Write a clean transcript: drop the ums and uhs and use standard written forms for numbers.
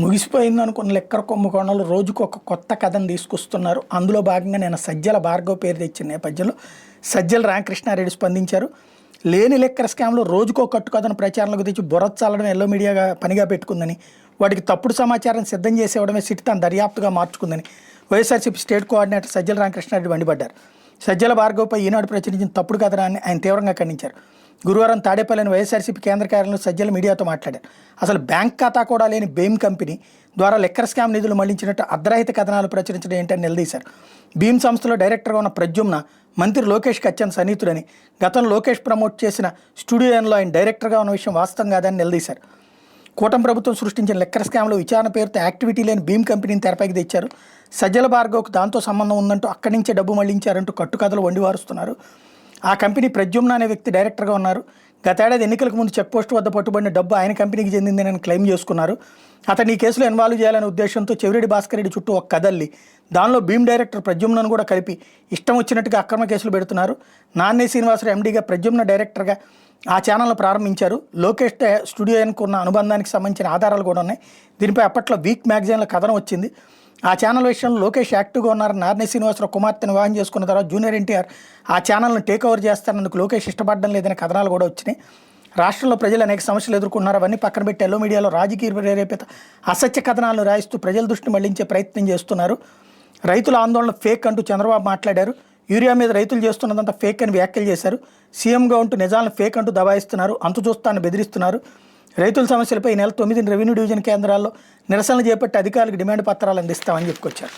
ముగిసిపోయింది అనుకున్న లెక్కర కుంభకోణంలో రోజుకు ఒక కొత్త కథను తీసుకొస్తున్నారు. అందులో భాగంగా నేను సజ్జల భార్గవ్ పేరు తెచ్చిన నేపథ్యంలో సజ్జల రామకృష్ణారెడ్డి స్పందించారు. లేని లెక్కర స్కామ్లో రోజుకో కట్టు కథను ప్రచారంలోకి తెచ్చి బుర్రచ్చల్లడం ఎల్లో మీడియాగా పనిగా పెట్టుకుందని, వాటికి తప్పుడు సమాచారం సిద్ధం చేసేవడమే సిట్ తన దర్యాప్తుగా మార్చుకుందని వైఎస్ఆర్సీపీ స్టేట్ కోఆర్డినేటర్ సజ్జల రామకృష్ణారెడ్డి మండిపడ్డారు. సజ్జల భార్గవ్పై ఈనాడు ప్రచురించిన తప్పుడు కథనాన్ని ఆయన తీవ్రంగా ఖండించారు. గురువారం తాడేపల్లిని వైఎస్ఆర్సీపీ కేంద్ర కార్యాలయంలో సజ్జల మీడియాతో మాట్లాడారు. అసలు బ్యాంక్ ఖాతా కూడా లేని బెయిమ్ కంపెనీ ద్వారా లెక్కర్ స్కామ్ నిధులు మళ్లించినట్టు అర్ధరహిత కథనాలు ప్రచురించడం ఏంటని నిలదీశారు. భీమ్ సంస్థలో డైరెక్టర్గా ఉన్న ప్రద్యుమ్న మంత్రి లోకేష్కి అత్యంత సన్నిహితుడని, గతంలో లోకేష్ ప్రమోట్ చేసిన స్టూడియో ఎన్లో ఆయన డైరెక్టర్గా ఉన్న విషయం వాస్తవం కాదని నిలదీశారు. కూటమి ప్రభుత్వం సృష్టించిన లెక్కర్ స్కామ్లో విచారణ పేరుతో యాక్టివిటీ లేని భీమ్ కంపెనీని తెరపైకి తెచ్చారు. సజ్జల భార్గవ్కు దాంతో సంబంధం ఉందంటూ అక్కడి నుంచే డబ్బు మళ్లించారంటూ కట్టుకథలు వండివారుస్తున్నారు. ఆ కంపెనీ ప్రద్యుమ్న అనే వ్యక్తి డైరెక్టర్గా ఉన్నారు. గతేడాది ఎన్నికలకు ముందు చెక్ పోస్ట్ వద్ద పట్టుబడిన డబ్బు ఆయన కంపెనీకి చెందిందని క్లెయిమ్ చేసుకున్నారు. అతను ఈ కేసులో ఇన్వాల్వ్ చేయాలనే ఉద్దేశంతో చెవిరెడ్డి భాస్కర్ రెడ్డి చుట్టూ ఒక కథల్లి దానిలో భీమ్ డైరెక్టర్ ప్రద్యుమ్నను కూడా కలిపి ఇష్టం వచ్చినట్టుగా అక్రమ కేసులు పెడుతున్నారు. నాన్నే శ్రీనివాసరావు ఎండీగా ప్రద్యుమ్న డైరెక్టర్గా ఆ ఛానల్ను ప్రారంభించారు. లోకేష్ స్టూడియోకి ఉన్న అనుబంధానికి సంబంధించిన ఆధారాలు కూడా ఉన్నాయి. దీనిపై అప్పట్లో వీక్ మ్యాగజైన్లో కథనం వచ్చింది. ఆ ఛానల్ విషయంలో లోకేష్ యాక్టివ్గా ఉన్నారని, నార్నే శ్రీనివాసరావు కుమార్తెను వివాహం చేసుకున్న తర్వాత జూనియర్ ఎన్టీఆర్ ఆ ఛానల్ను టేక్ ఓవర్ చేస్తానందుకు లోకేష్ ఇష్టపడడం లేదనే కథనాలు కూడా వచ్చినాయి. రాష్ట్రంలో ప్రజలు అనేక సమస్యలు ఎదుర్కొన్నారు. అవన్నీ పక్కన పెట్టి ఎల్లో మీడియాలో రాజకీయ ప్రేరేపిత అసత్య కథనాలను రాయిస్తూ ప్రజల దృష్టిని మళ్లించే ప్రయత్నం చేస్తున్నారు. రైతుల ఆందోళన ఫేక్ అంటూ చంద్రబాబు మాట్లాడారు. యూరియా మీద రైతులు చేస్తున్నదంతా ఫేక్ అని వ్యాఖ్యలు చేశారు. సీఎంగా ఉంటూ నిజాలను ఫేక్ అంటూ దబాయిస్తున్నారు, అంతు చూస్తాన్ని బెదిరిస్తున్నారు. రైతుల సమస్యలపై ఈ నెల 9 రెవెన్యూ డివిజన్ కేంద్రాల్లో నిరసనలు చేపట్టి అధికారులకు డిమాండ్ పత్రాలు అందిస్తామని చెప్పుకొచ్చారు.